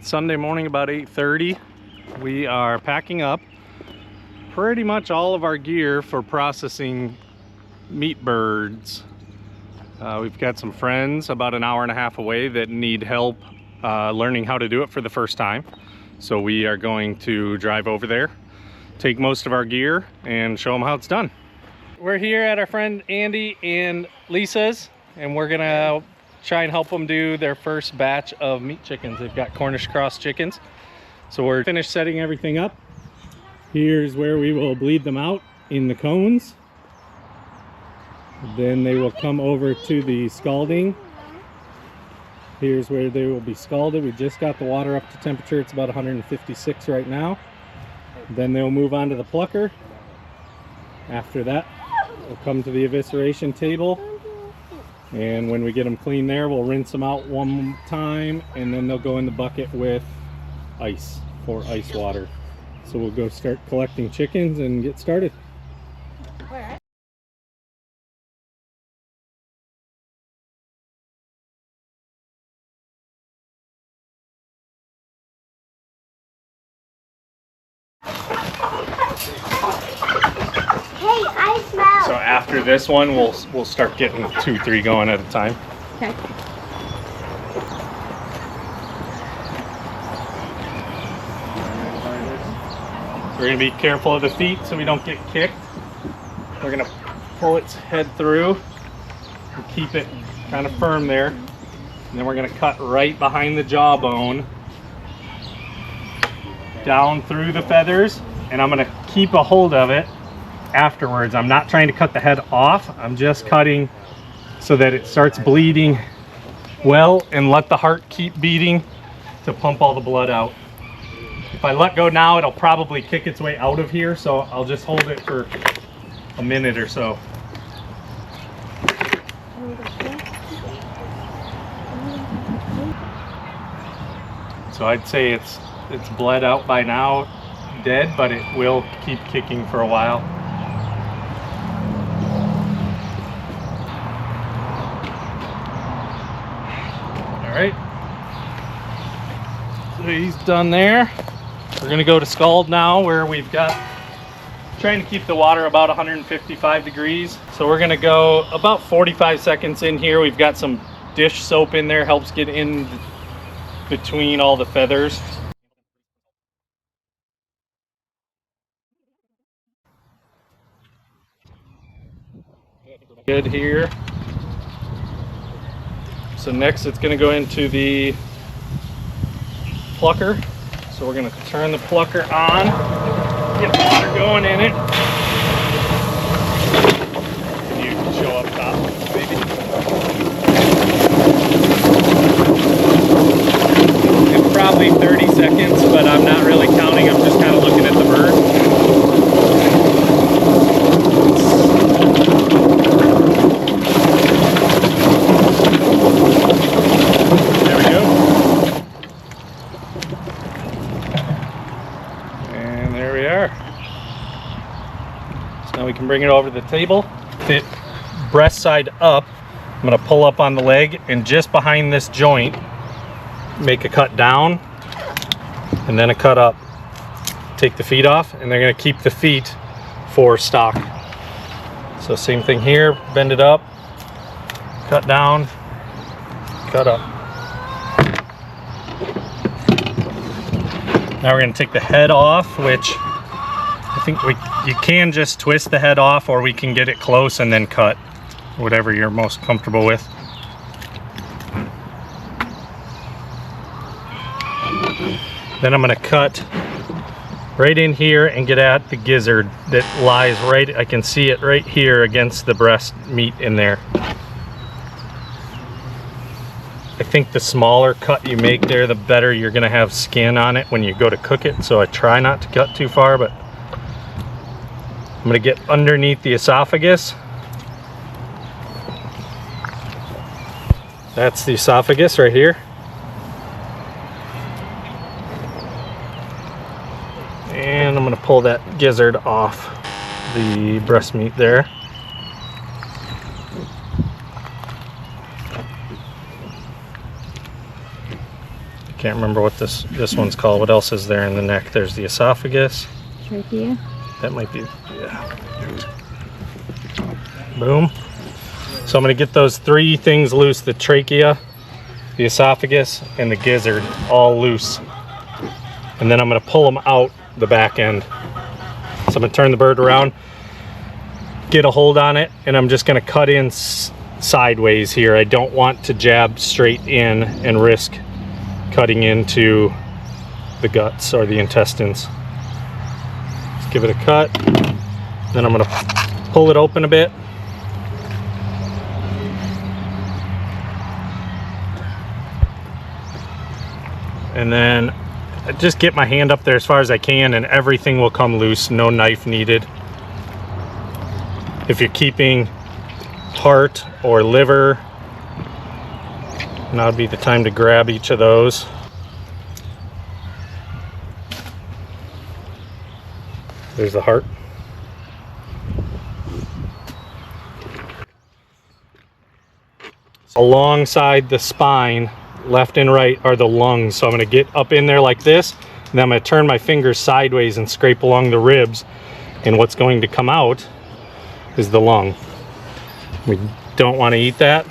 It's Sunday morning about 8:30. We are packing up pretty much all of our gear for processing meat birds. We've got some friends about an hour and a half away that need help learning how to do it for the first time. So we are going to drive over there, take most of our gear, and show them how it's done. We're here at our friend Andy and Lisa's, and we're gonna try and help them do their first batch of meat chickens. They've got Cornish cross chickens. So we're finished setting everything up. Here's where we will bleed them out in the cones. Then they will come over to the scalding. Here's where they will be scalded. We just got the water up to temperature. It's about 156 right now. Then they'll move on to the plucker. After that, we'll come to the evisceration table. And when we get them clean there, we'll rinse them out one time, and then they'll go in the bucket with ice for ice water. So we'll go start collecting chickens and get started. So after this one, we'll start getting 2, 3 going at a time. Okay. We're gonna be careful of the feet so we don't get kicked. We're gonna pull its head through and keep it kind of firm there. And then we're gonna cut right behind the jawbone, down through the feathers, and I'm gonna keep a hold of it afterwards. I'm not trying to cut the head off. I'm just cutting so that it starts bleeding well, and let the heart keep beating to pump all the blood out. If I let go now, it'll probably kick its way out of here, so I'll just hold it for a minute or so. So I'd say it's bled out by now, dead, but it will keep kicking for a while. All right, so he's done there. We're gonna go to scald now, where we've got, trying to keep the water about 155 degrees. So we're gonna go about 45 seconds in here. We've got some dish soap in there, helps get in between all the feathers. Good here. So next it's gonna go into the plucker. So we're gonna turn the plucker on, get water going in it. Can you show up top, maybe? It's probably 30 seconds, but I'm not really counting. I'm just kind of looking at the bird. Now we can bring it over to the table. Fit breast side up. I'm gonna pull up on the leg, and just behind this joint, make a cut down and then a cut up. Take the feet off, and they're gonna keep the feet for stock. So same thing here, bend it up, cut down, cut up. Now we're gonna take the head off, which I think you can just twist the head off, or we can get it close and then cut, whatever you're most comfortable with. Then I'm gonna cut right in here and get at the gizzard that lies right, I can see it right here against the breast meat in there. I think the smaller cut you make there, the better you're gonna have skin on it when you go to cook it, so I try not to cut too far, but I'm gonna get underneath the esophagus. That's the esophagus right here. And I'm gonna pull that gizzard off the breast meat there. Can't remember what this one's called. What else is there in the neck? There's the esophagus. Trachea. That might be, yeah. Boom. So I'm gonna get those 3 things loose, the trachea, the esophagus, and the gizzard all loose. And then I'm gonna pull them out the back end. So I'm gonna turn the bird around, get a hold on it, and I'm just gonna cut in sideways here. I don't want to jab straight in and risk cutting into the guts or the intestines. Let's give it a cut. Then I'm gonna pull it open a bit. And then just get my hand up there as far as I can and everything will come loose, no knife needed. If you're keeping heart or liver, now would be the time to grab each of those. There's the heart. Alongside the spine, left and right, are the lungs. So I'm gonna get up in there like this, and then I'm gonna turn my fingers sideways and scrape along the ribs. And what's going to come out is the lung. We don't want to eat that.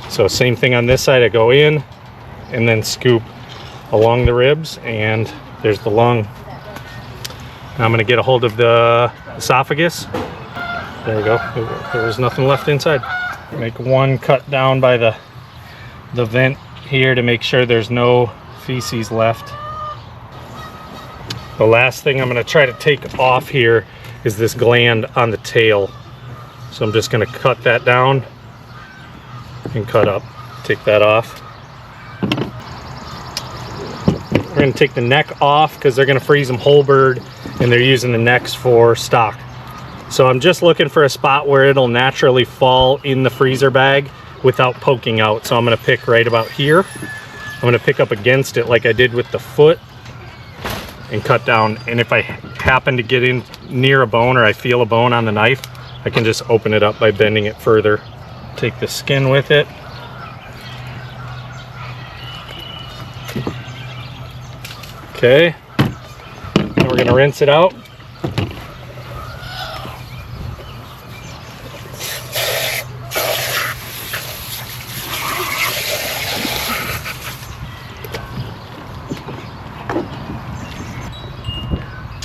So same thing on this side, I go in and then scoop along the ribs, and there's the lung. Now I'm gonna get a hold of the esophagus. There we go, there was nothing left inside. Make one cut down by the vent here to make sure there's no feces left. The last thing I'm going to try to take off here is this gland on the tail. So I'm just going to cut that down and cut up. Take that off. We're going to take the neck off because they're going to freeze them whole bird, and they're using the necks for stock. So I'm just looking for a spot where it'll naturally fall in the freezer bag without poking out. So I'm going to pick right about here. I'm going to pick up against it like I did with the foot and cut down. And if I happen to get in near a bone, or I feel a bone on the knife, I can just open it up by bending it further. Take the skin with it. Okay, and we're going to rinse it out.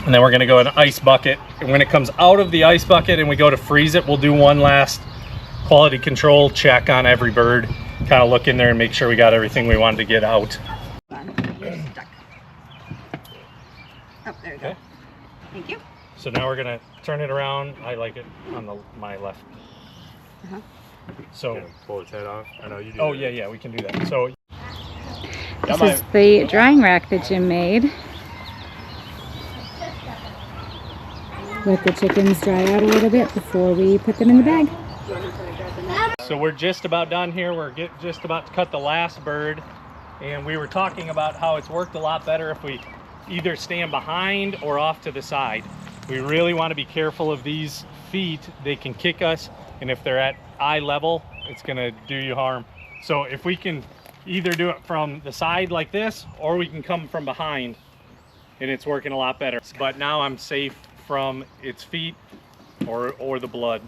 And then we're going to go in an ice bucket. And when it comes out of the ice bucket and we go to freeze it, we'll do one last quality control check on every bird. Kind of look in there and make sure we got everything we wanted to get out. You're stuck. Oh, there we go. Thank you. So now we're going to turn it around. I like it on my left. So pull its head off. I know you do. Oh, yeah, we can do that. So This is the drying rack that Jim made. Let the chickens dry out a little bit before we put them in the bag. So we're just about done here. We're just about to cut the last bird. And we were talking about how it's worked a lot better if we either stand behind or off to the side. We really want to be careful of these feet. They can kick us, and if they're at eye level, it's going to do you harm. So if we can either do it from the side like this, or we can come from behind, and it's working a lot better. But now I'm safe from its feet or the blood.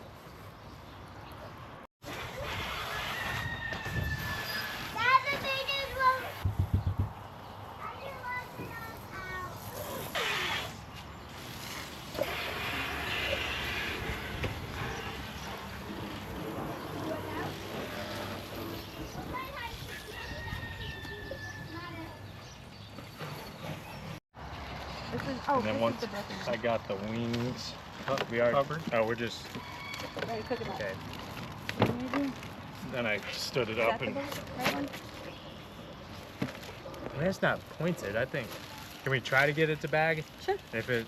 And then once I got the wings, we are covered. Oh, we're just okay. Then I stood it up and. I mean, it's not pointed. I think. Can we try to get it to bag? Sure. If it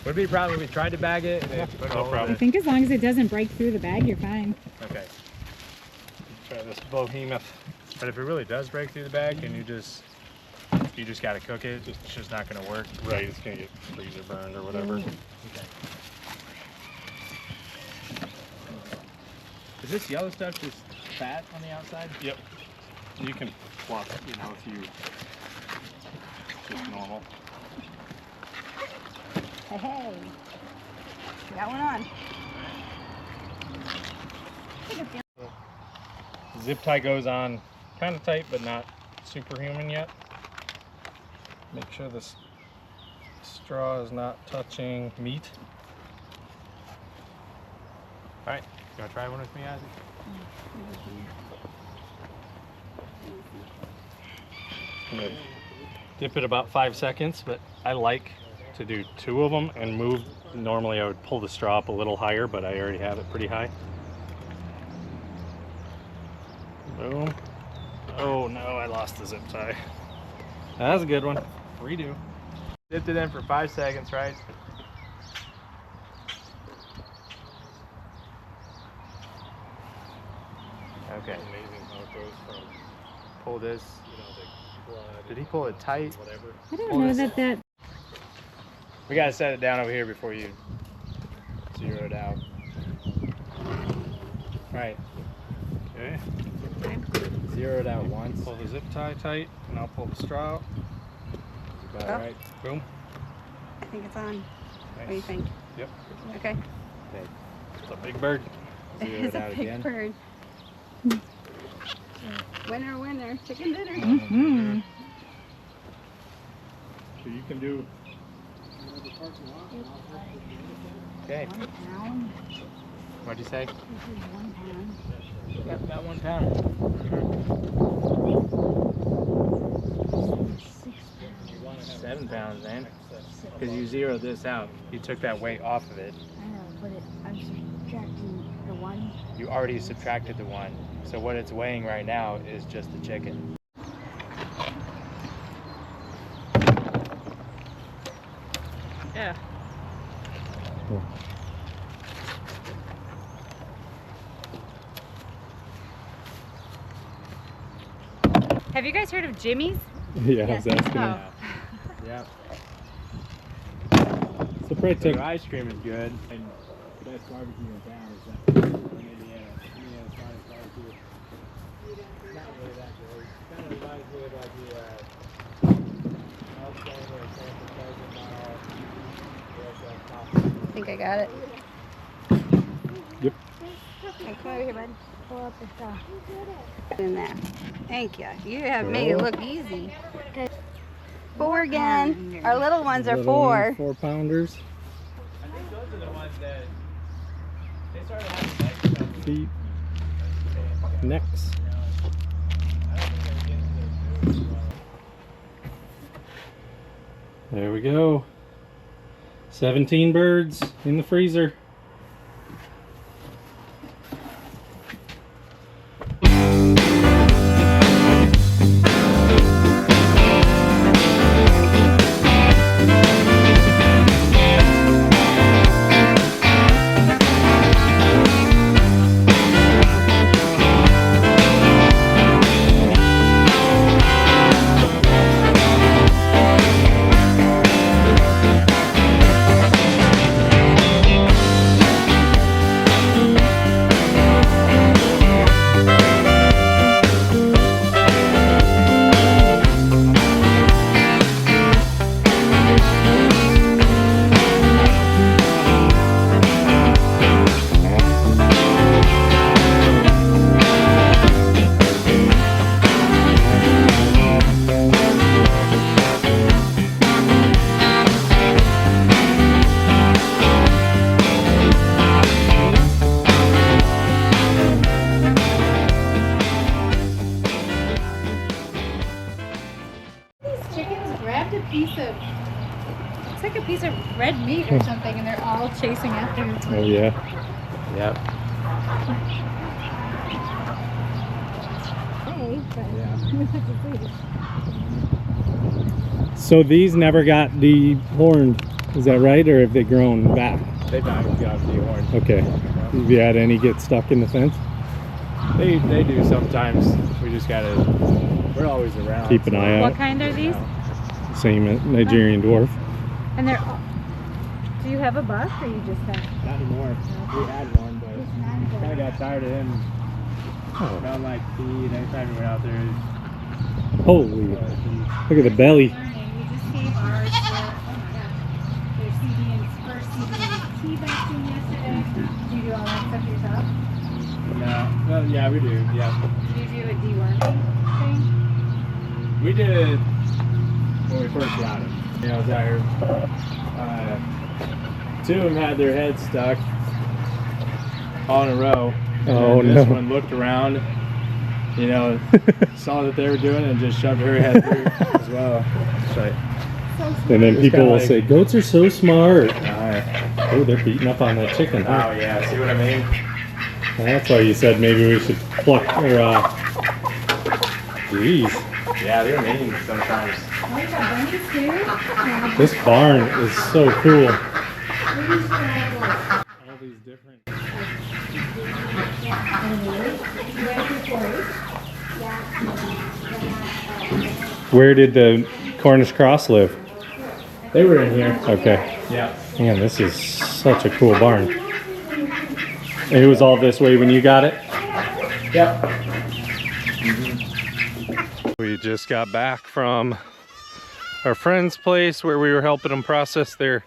would be a problem if we tried to bag it. And No problem. I think as long as it doesn't break through the bag, you're fine. Okay. Try this behemoth. But if it really does break through the bag, then you just got to cook it. It's just not going to work. Right, it's gonna get freezer burned or whatever. Okay. Is this yellow stuff just fat on the outside? Yep. You can plus, you know, if you just normal. Hey, got one on. Zip tie goes on kind of tight, but not superhuman yet. Make sure this straw is not touching meat. All right, you wanna try one with me, Isaac? I'm gonna dip it about 5 seconds, but I like to do 2 of them and move. Normally I would pull the straw up a little higher, but I already have it pretty high. Boom. Oh no, I lost the zip tie. That was a good one. Redo. Dipped it in for 5 seconds, right? Okay. Amazing how it goes from, Pull this. you know, the blood. Did he pull it tight? Whatever. I don't know that. We gotta set it down over here before you zero it out. Right. Okay. Zero it out once. Pull the zip tie tight, and I'll pull the straw out. About Oh. right. Boom. I think it's on. What do you Nice. think? Yep. Okay. Okay. It's a big bird. Zero It's it a out big again. bird. Winner, winner, chicken dinner. Mm-hmm. So you can do. Okay. 1 pound. What'd you say? This is 1 pound. Yep, about 1 pound. 6 7 pounds, man. Because you zeroed this out. You took that weight off of it. I know, but I'm subtracting the 1. You already subtracted the 1. So what it's weighing right now is just the chicken. Yeah. Have you guys heard of Jimmy's? Yeah, Yes. I was asking. Oh. Yeah. So probably took. Their ice cream is good. And the best barbecue in town is that in Indiana. Indiana's finest barbecue. Not really that great. Kind of reminds me of like the Alabama or San Francisco I think I got it. Yep. Okay, come over here, bud. Pull up the straw. In there. Thank you. You have made it look easy. 4 again. Our little ones are 4. 4-pounders. I think those are the ones that they started having legs. Feet. Necks. There we go. 17 birds in the freezer. It's like a piece of red meat or something, and they're all chasing after it. Oh yeah. Yep. Hey, but Yeah. So these never got dehorned, is that right, or have they grown back? They've not got the horn. Okay. Have you had any get stuck in the fence? They do sometimes. We just gotta. We're always around. Keep an eye what out. kind are these? Same Nigerian dwarf. And they're all... Do you have a buck, or you just have... Not anymore. We had one, but kind of got tired of him. Oh. Smelled like feed. Anytime we went out there, Holy, look at the belly. We just gave ours their CD and first CD and tea vaccine yesterday. Do you do all that stuff yourself? No. Well, yeah, we do. Yeah. Do you do a deworming thing? We did it when we first got it. You know, I was out here. Two of them had their heads stuck on a row. Oh, and this no. one looked around, you know, saw what they were doing and just shoved her head through as well. So, And then It's people kinda will like- say, goats are so smart. oh Oh, they're beating up on that chicken. Huh? yeah, see what I mean? That's why you said maybe we should pluck or, geez. Yeah, they're mean sometimes. Oh, you got bunnies too? Yeah. This barn is so cool. All these different. Where did the Cornish cross live? They were in here. Okay. Yeah. Man, this is such a cool barn. And it was all this way when you got it? Yep. We just got back from our friend's place where we were helping them process their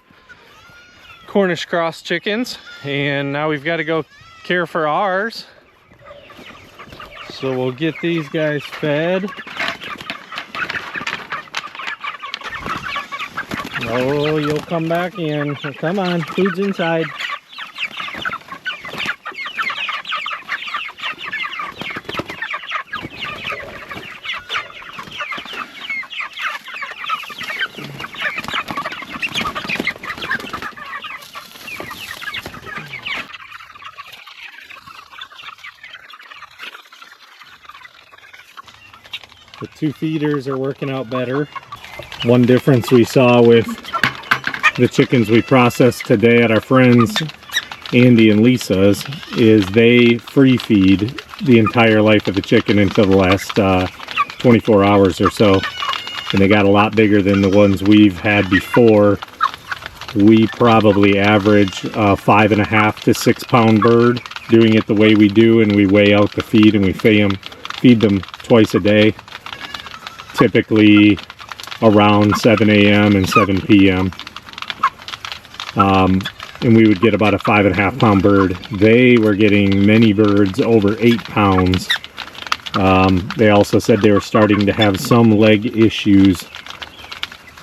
Cornish cross chickens, and now we've got to go care for ours. So we'll get these guys fed. Oh, you'll come back in. Come on, food's inside. The two feeders are working out better. One difference we saw with the chickens we processed today at our friends Andy and Lisa's is they free feed the entire life of the chicken until the last 24 hours or so. And they got a lot bigger than the ones we've had before. We probably average a 5.5 to 6 pound bird doing it the way we do, and we weigh out the feed and we feed them twice a day. Typically around 7 a.m. and 7 p.m. And we would get about a 5.5 pound bird. They were getting many birds over 8 pounds. They also said they were starting to have some leg issues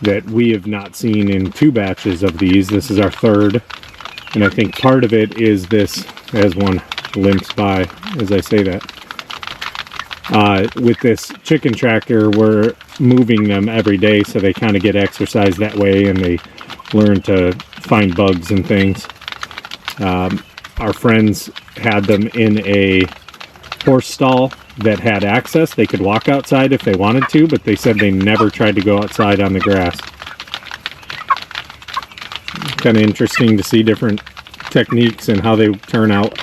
that we have not seen in 2 batches of these. This is our 3rd. And I think part of it is this, as one limps by as I say that. With this chicken tractor, we're moving them every day, so they kind of get exercise that way and they learn to find bugs and things. Our friends had them in a horse stall that had access. They could walk outside if they wanted to, but they said they never tried to go outside on the grass. Kind of interesting to see different techniques and how they turn out.